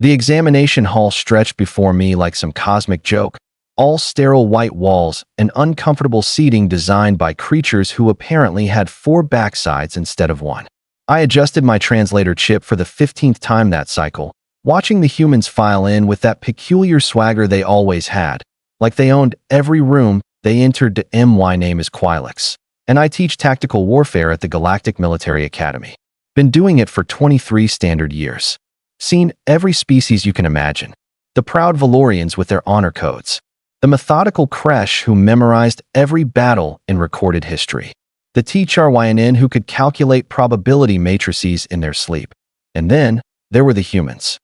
The examination hall stretched before me like some cosmic joke, all sterile white walls and uncomfortable seating designed by creatures who apparently had 4 backsides instead of 1. I adjusted my translator chip for the 15th time that cycle, watching the humans file in with that peculiar swagger they always had, like they owned every room they entered. My name is Quilix, and I teach tactical warfare at the Galactic Military Academy. Been doing it for 23 standard years. Seen every species you can imagine. The proud Valorians with their honor codes. The methodical Kresh who memorized every battle in recorded history. The HFYN who could calculate probability matrices in their sleep. And then, there were the humans.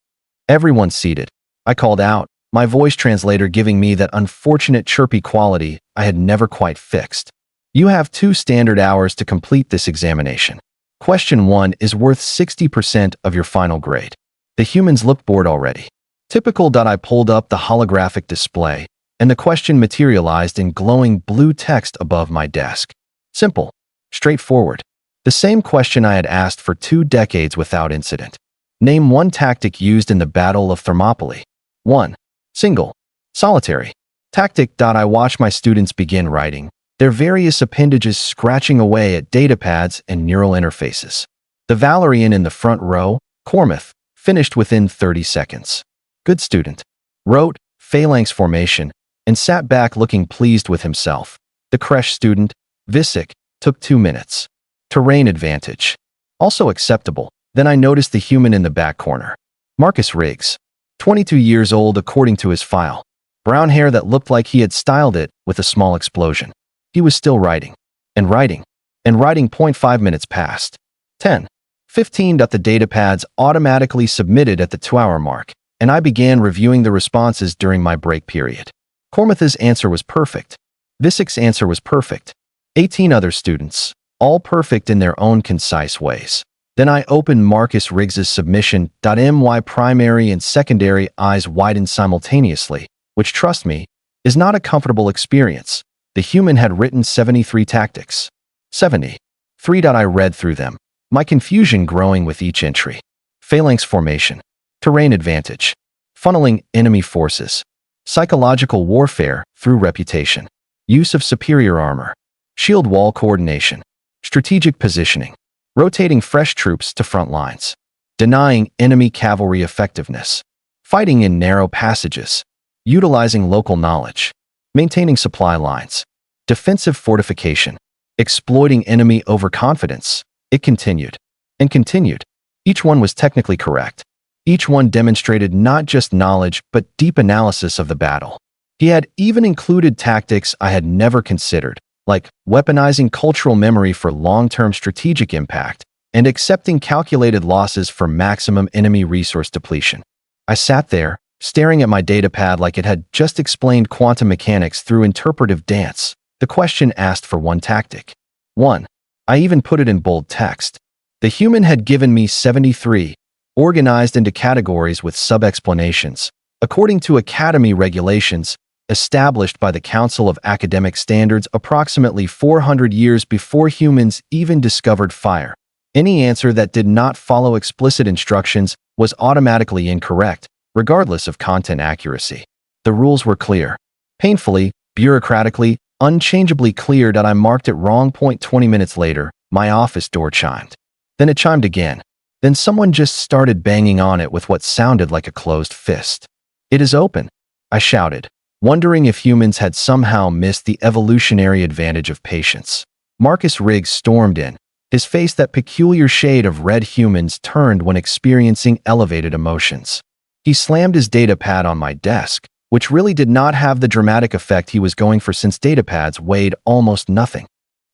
Everyone seated. I called out, my voice translator giving me that unfortunate chirpy quality I had never quite fixed. You have 2 standard hours to complete this examination. Question 1 is worth 60% of your final grade. The humans looked bored already. Typical. I pulled up the holographic display, and the question materialized in glowing blue text above my desk. Simple. Straightforward. The same question I had asked for 2 decades without incident. Name one tactic used in the Battle of Thermopylae. 1. Single. Solitary. Tactic. I watch my students begin writing, their various appendages scratching away at datapads and neural interfaces. The Valerian in the front row, Cormith, finished within 30 seconds. Good student. Wrote, phalanx formation, and sat back looking pleased with himself. The Kresh student, Visik, took 2 minutes. Terrain advantage. Also acceptable. Then I noticed the human in the back corner. Marcus Riggs. 22 years old according to his file. Brown hair that looked like he had styled it with a small explosion. He was still writing. And writing. And writing. 0.5 minutes passed. 10. 15. The datapads automatically submitted at the 2-hour mark, and I began reviewing the responses during my break period. Cormith's answer was perfect. Visik's answer was perfect. 18 other students, all perfect in their own concise ways. Then I opened Marcus Riggs's submission. My primary and secondary eyes widened simultaneously, which, trust me, is not a comfortable experience. The human had written 73 tactics. 73. I read through them, my confusion growing with each entry. Phalanx formation. Terrain advantage. Funneling enemy forces. Psychological warfare through reputation. Use of superior armor. Shield wall coordination. Strategic positioning. Rotating fresh troops to front lines. Denying enemy cavalry effectiveness. Fighting in narrow passages. Utilizing local knowledge. Maintaining supply lines. Defensive fortification. Exploiting enemy overconfidence. It continued. And continued. Each one was technically correct. Each one demonstrated not just knowledge but deep analysis of the battle. He had even included tactics I had never considered, like weaponizing cultural memory for long-term strategic impact and accepting calculated losses for maximum enemy resource depletion. I sat there, staring at my datapad like it had just explained quantum mechanics through interpretive dance. The question asked for one tactic. 1. I even put it in bold text. The human had given me 73, organized into categories with sub-explanations, according to Academy regulations, established by the Council of Academic Standards approximately 400 years before humans even discovered fire. Any answer that did not follow explicit instructions was automatically incorrect, regardless of content accuracy. The rules were clear. Painfully, bureaucratically, unchangeably clear. I marked it wrong. 20 minutes later, my office door chimed. Then it chimed again. Then someone just started banging on it with what sounded like a closed fist. "It is open," I shouted, wondering if humans had somehow missed the evolutionary advantage of patience. Marcus Riggs stormed in, his face that peculiar shade of red humans turned when experiencing elevated emotions. He slammed his datapad on my desk, which really did not have the dramatic effect he was going for since datapads weighed almost nothing.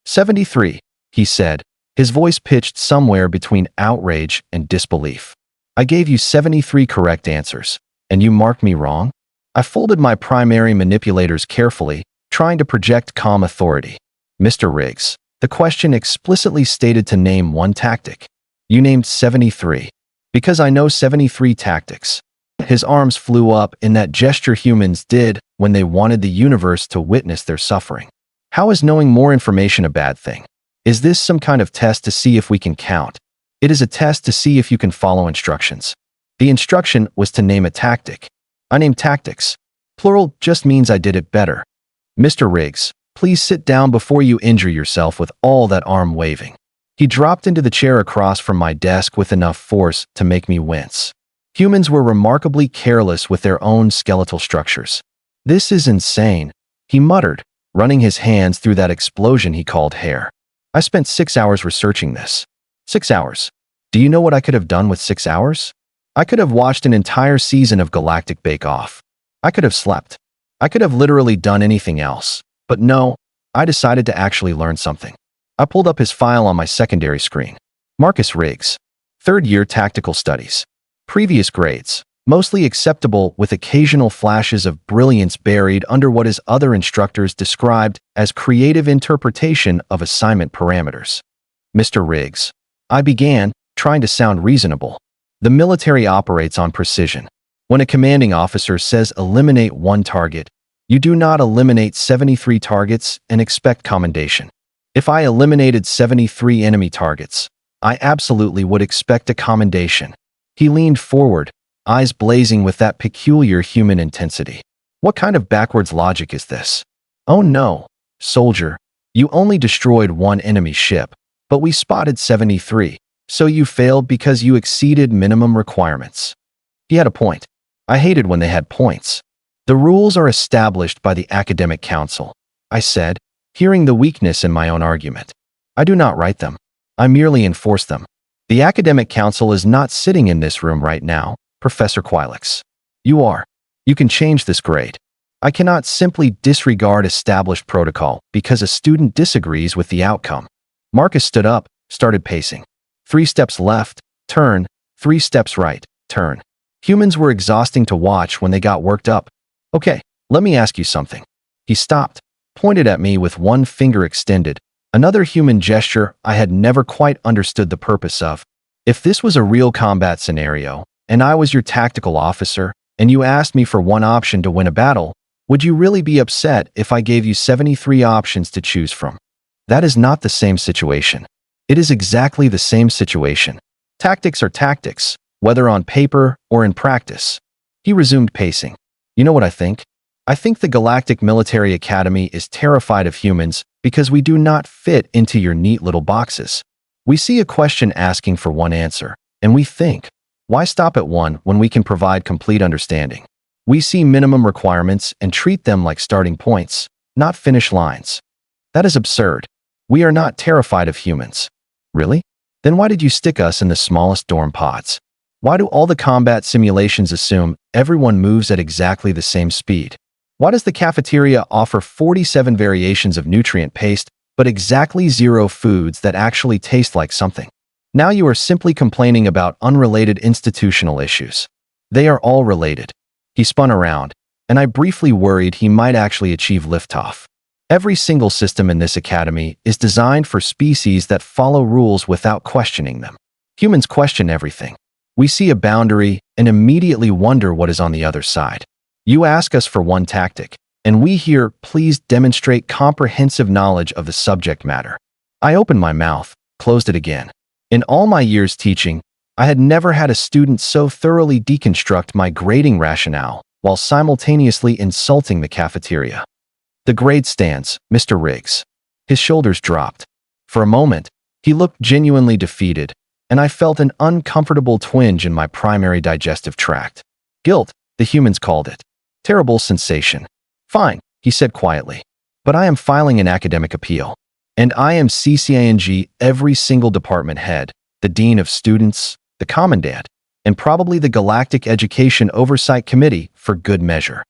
73, he said, his voice pitched somewhere between outrage and disbelief. "I gave you 73 correct answers, and you marked me wrong?" I folded my primary manipulators carefully, trying to project calm authority. "Mr. Riggs, the question explicitly stated to name one tactic. You named 73. Because I know 73 tactics." His arms flew up in that gesture humans did when they wanted the universe to witness their suffering. "How is knowing more information a bad thing? Is this some kind of test to see if we can count? It is a test to see if you can follow instructions. The instruction was to name a tactic. I named tactics. Plural just means I did it better. Mr. Riggs, please sit down before you injure yourself with all that arm waving. He dropped into the chair across from my desk with enough force to make me wince. Humans were remarkably careless with their own skeletal structures. This is insane, he muttered, running his hands through that explosion he called hair. I spent 6 hours researching this. 6 hours. Do you know what I could have done with 6 hours? I could have watched an entire season of Galactic Bake Off. I could have slept. I could have literally done anything else. But no, I decided to actually learn something. I pulled up his file on my secondary screen. Marcus Riggs. 3rd year tactical studies. Previous grades. Mostly acceptable with occasional flashes of brilliance buried under what his other instructors described as creative interpretation of assignment parameters. Mr. Riggs. I began, trying to sound reasonable. The military operates on precision. When a commanding officer says eliminate 1 target, you do not eliminate 73 targets and expect commendation. If I eliminated 73 enemy targets, I absolutely would expect a commendation. He leaned forward, eyes blazing with that peculiar human intensity. What kind of backwards logic is this? Oh no, soldier, you only destroyed 1 enemy ship, but we spotted 73. So you failed because you exceeded minimum requirements. He had a point. I hated when they had points. The rules are established by the academic council, I said, hearing the weakness in my own argument. I do not write them. I merely enforce them. The academic council is not sitting in this room right now, Professor Quilix. You are. You can change this grade. I cannot simply disregard established protocol because a student disagrees with the outcome. Marcus stood up, started pacing. 3 steps left, turn, 3 steps right, turn. Humans were exhausting to watch when they got worked up. Okay, let me ask you something. He stopped, pointed at me with 1 finger extended, another human gesture I had never quite understood the purpose of. If this was a real combat scenario, and I was your tactical officer, and you asked me for 1 option to win a battle, would you really be upset if I gave you 73 options to choose from? That is not the same situation. It is exactly the same situation. Tactics are tactics, whether on paper or in practice. He resumed pacing. You know what I think? I think the Galactic Military Academy is terrified of humans because we do not fit into your neat little boxes. We see a question asking for 1 answer, and we think, why stop at 1 when we can provide complete understanding? We see minimum requirements and treat them like starting points, not finish lines. That is absurd. We are not terrified of humans. Really? Then why did you stick us in the smallest dorm pods? Why do all the combat simulations assume everyone moves at exactly the same speed? Why does the cafeteria offer 47 variations of nutrient paste, but exactly 0 foods that actually taste like something? Now you are simply complaining about unrelated institutional issues. They are all related. He spun around, and I briefly worried he might actually achieve liftoff. Every single system in this academy is designed for species that follow rules without questioning them. Humans question everything. We see a boundary and immediately wonder what is on the other side. You ask us for 1 tactic, and we hear, please demonstrate comprehensive knowledge of the subject matter. I opened my mouth, closed it again. In all my years teaching, I had never had a student so thoroughly deconstruct my grading rationale while simultaneously insulting the cafeteria. The grade stands, Mr. Riggs. His shoulders dropped. For a moment, he looked genuinely defeated, and I felt an uncomfortable twinge in my primary digestive tract. Guilt, the humans called it. Terrible sensation. Fine, he said quietly. But I am filing an academic appeal. And I am CCANG every single department head, the dean of students, the commandant, and probably the Galactic Education Oversight Committee for good measure.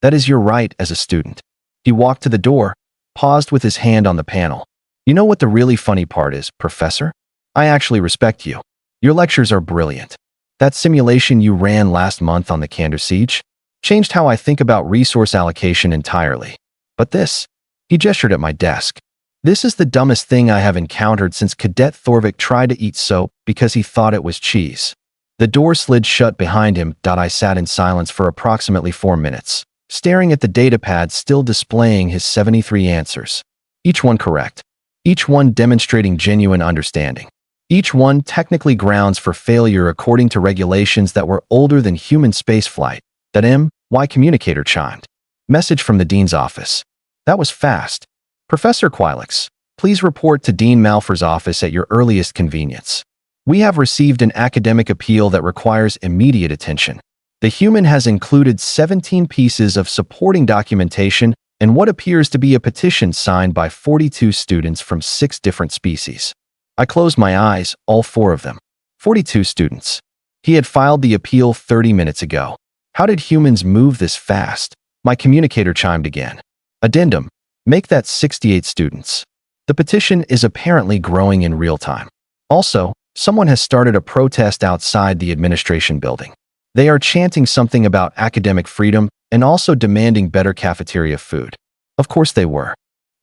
That is your right as a student. He walked to the door, paused with his hand on the panel. You know what the really funny part is, Professor? I actually respect you. Your lectures are brilliant. That simulation you ran last month on the Candor Siege changed how I think about resource allocation entirely. But this, he gestured at my desk. This is the dumbest thing I have encountered since Cadet Thorvik tried to eat soap because he thought it was cheese. The door slid shut behind him. I sat in silence for approximately 4 minutes, staring at the datapad still displaying his 73 answers. Each one correct. Each one demonstrating genuine understanding. Each one technically grounds for failure according to regulations that were older than human spaceflight. That HFY communicator chimed. Message from the dean's office. That was fast. Professor Quilix, please report to Dean Malfer's office at your earliest convenience. We have received an academic appeal that requires immediate attention. The human has included 17 pieces of supporting documentation and what appears to be a petition signed by 42 students from 6 different species. I closed my eyes, all 4 of them. 42 students. He had filed the appeal 30 minutes ago. How did humans move this fast? My communicator chimed again. Addendum. Make that 68 students. The petition is apparently growing in real time. Also, someone has started a protest outside the administration building. They are chanting something about academic freedom and also demanding better cafeteria food. Of course they were.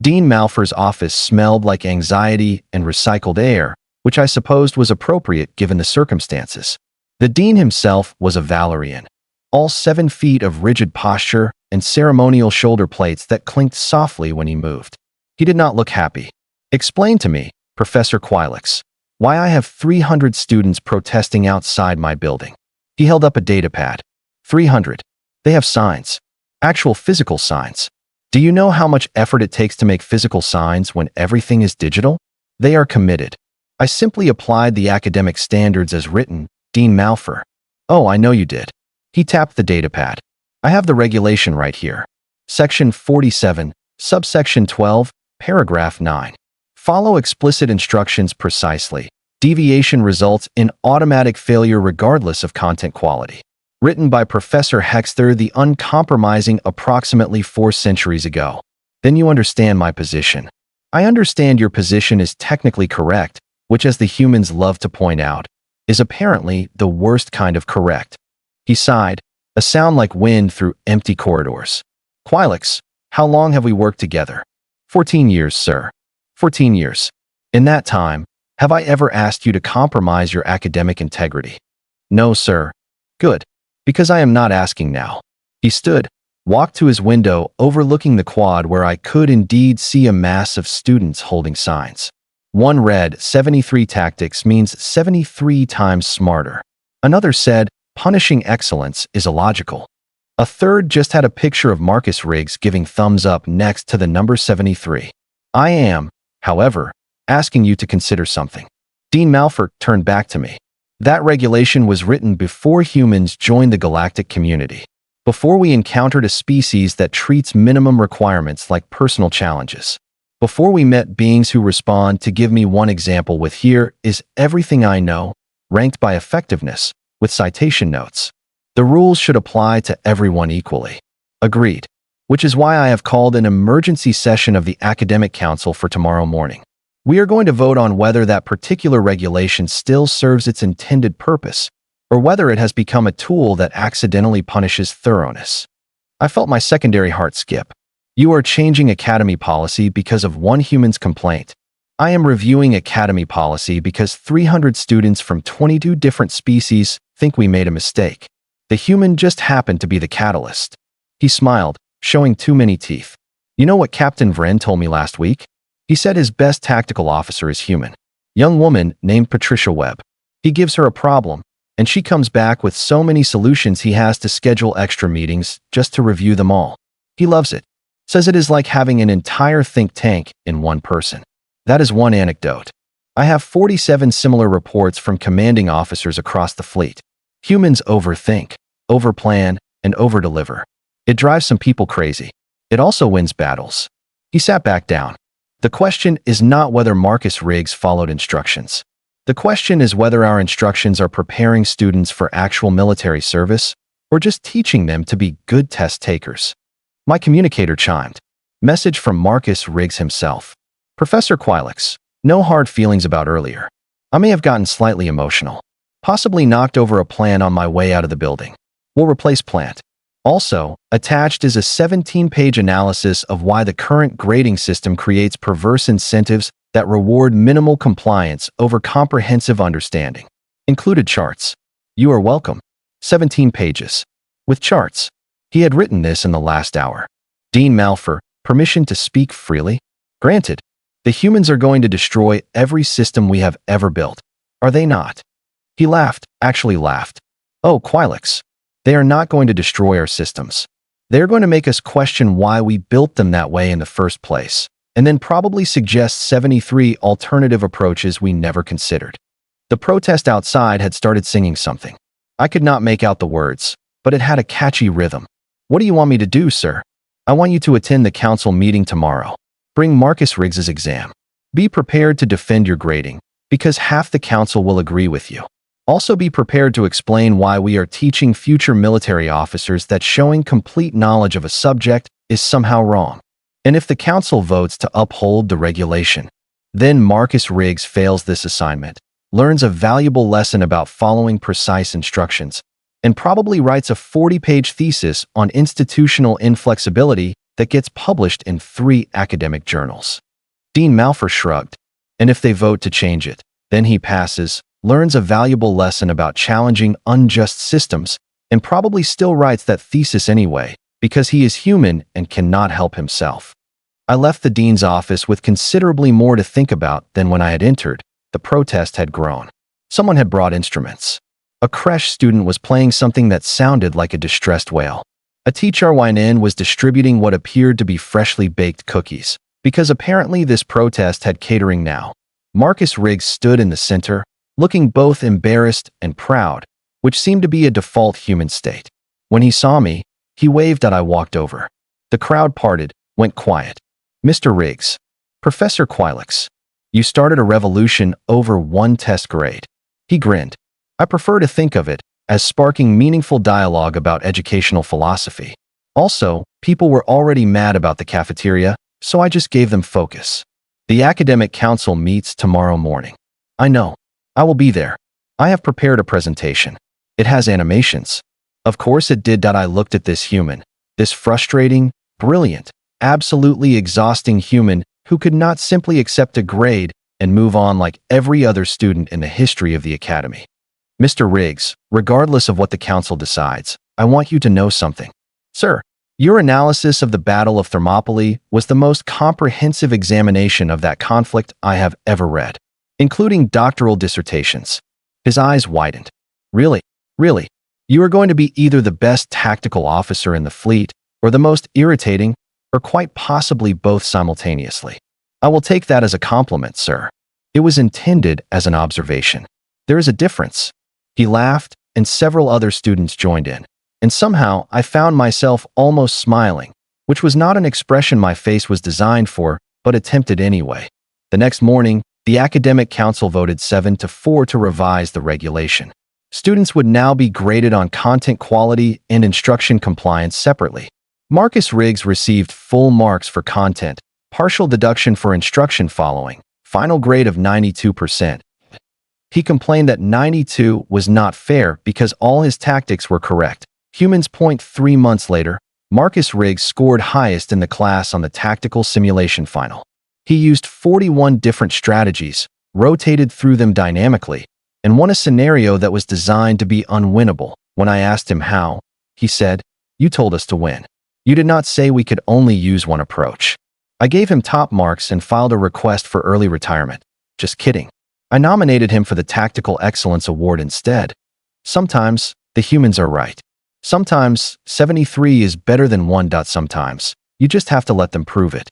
Dean Malfer's office smelled like anxiety and recycled air, which I supposed was appropriate given the circumstances. The dean himself was a Valerian, all 7 feet of rigid posture and ceremonial shoulder plates that clinked softly when he moved. He did not look happy. Explain to me, Professor Quilix, why I have 300 students protesting outside my building. He held up a datapad. 300. They have signs. Actual physical signs. Do you know how much effort it takes to make physical signs when everything is digital? They are committed. I simply applied the academic standards as written, Dean Malfer. Oh, I know you did. He tapped the datapad. I have the regulation right here. Section 47, subsection 12, paragraph 9. Follow explicit instructions precisely. Deviation results in automatic failure regardless of content quality. Written by Professor Hexter the Uncompromising approximately 4 centuries ago. Then you understand my position. I understand your position is technically correct, which as the humans love to point out, is apparently the worst kind of correct. He sighed, a sound like wind through empty corridors. Quilix, how long have we worked together? 14 years, sir. 14 years. In that time, have I ever asked you to compromise your academic integrity? No, sir. Good. Because I am not asking now. He stood, walked to his window overlooking the quad where I could indeed see a mass of students holding signs. One read, 73 tactics means 73 times smarter. Another said, punishing excellence is illogical. A third just had a picture of Marcus Riggs giving thumbs up next to the number 73. I am, however, asking you to consider something. Dean Malfer turned back to me. That regulation was written before humans joined the galactic community, before we encountered a species that treats minimum requirements like personal challenges, before we met beings who respond to give me one example with here is everything I know, ranked by effectiveness, with citation notes. The rules should apply to everyone equally. Agreed. Which is why I have called an emergency session of the Academic Council for tomorrow morning. We are going to vote on whether that particular regulation still serves its intended purpose, or whether it has become a tool that accidentally punishes thoroughness. I felt my secondary heart skip. You are changing Academy policy because of one human's complaint. I am reviewing Academy policy because 300 students from 22 different species think we made a mistake. The human just happened to be the catalyst. He smiled, showing too many teeth. You know what Captain Vren told me last week? He said his best tactical officer is human. Young woman named Patricia Webb. He gives her a problem, and she comes back with so many solutions he has to schedule extra meetings just to review them all. He loves it. Says it is like having an entire think tank in one person. That is one anecdote. I have 47 similar reports from commanding officers across the fleet. Humans overthink, overplan, and overdeliver. It drives some people crazy. It also wins battles. He sat back down. The question is not whether Marcus Riggs followed instructions. The question is whether our instructions are preparing students for actual military service or just teaching them to be good test takers. My communicator chimed. Message from Marcus Riggs himself. Professor Quilix, no hard feelings about earlier. I may have gotten slightly emotional. Possibly knocked over a plan on my way out of the building. We'll replace plant. Also, attached is a 17-page analysis of why the current grading system creates perverse incentives that reward minimal compliance over comprehensive understanding. Included charts. You are welcome. 17 pages. With charts. He had written this in the last hour. Dean Malfer, permission to speak freely? Granted. The humans are going to destroy every system we have ever built. Are they not? He laughed, actually laughed. Oh, Quilix. They are not going to destroy our systems. They are going to make us question why we built them that way in the first place, and then probably suggest 73 alternative approaches we never considered. The protest outside had started singing something. I could not make out the words, but it had a catchy rhythm. What do you want me to do, sir? I want you to attend the council meeting tomorrow. Bring Marcus Riggs's exam. Be prepared to defend your grading, because half the council will agree with you. Also be prepared to explain why we are teaching future military officers that showing complete knowledge of a subject is somehow wrong. And if the council votes to uphold the regulation, then Marcus Riggs fails this assignment, learns a valuable lesson about following precise instructions, and probably writes a 40-page thesis on institutional inflexibility that gets published in 3 academic journals. Dean Malfer shrugged. And if they vote to change it, then he passes, learns a valuable lesson about challenging unjust systems, and probably still writes that thesis anyway, because he is human and cannot help himself. I left the dean's office with considerably more to think about than when I had entered. The protest had grown. Someone had brought instruments. A creche student was playing something that sounded like a distressed wail. A teacher was distributing what appeared to be freshly baked cookies, because apparently this protest had catering now. Marcus Riggs stood in the center, looking both embarrassed and proud, which seemed to be a default human state. When he saw me, he waved and I walked over. The crowd parted, went quiet. Mr. Riggs, Professor Quilix, you started a revolution over one test grade. He grinned. I prefer to think of it as sparking meaningful dialogue about educational philosophy. Also, people were already mad about the cafeteria, so I just gave them focus. The academic council meets tomorrow morning. I know. I will be there. I have prepared a presentation. It has animations. Of course it did. I looked at this human, this frustrating, brilliant, absolutely exhausting human who could not simply accept a grade and move on like every other student in the history of the academy. Mr. Riggs, regardless of what the council decides, I want you to know something. Sir, your analysis of the Battle of Thermopylae was the most comprehensive examination of that conflict I have ever read, including doctoral dissertations. His eyes widened. Really? Really? You are going to be either the best tactical officer in the fleet or the most irritating, or quite possibly both simultaneously. I will take that as a compliment, sir. It was intended as an observation. There is a difference. He laughed, and several other students joined in. And somehow, I found myself almost smiling, which was not an expression my face was designed for, but attempted anyway. The next morning, the academic council voted 7-4 to revise the regulation. Students would now be graded on content quality and instruction compliance separately. Marcus Riggs received full marks for content, partial deduction for instruction following, final grade of 92%. He complained that 92 was not fair because all his tactics were correct. Humans. 3 months later, Marcus Riggs scored highest in the class on the tactical simulation final. He used 41 different strategies, rotated through them dynamically, and won a scenario that was designed to be unwinnable. When I asked him how, he said, "You told us to win. You did not say we could only use one approach." I gave him top marks and filed a request for early retirement. Just kidding. I nominated him for the Tactical Excellence Award instead. Sometimes, the humans are right. Sometimes, 73 is better than 1. Sometimes, you just have to let them prove it.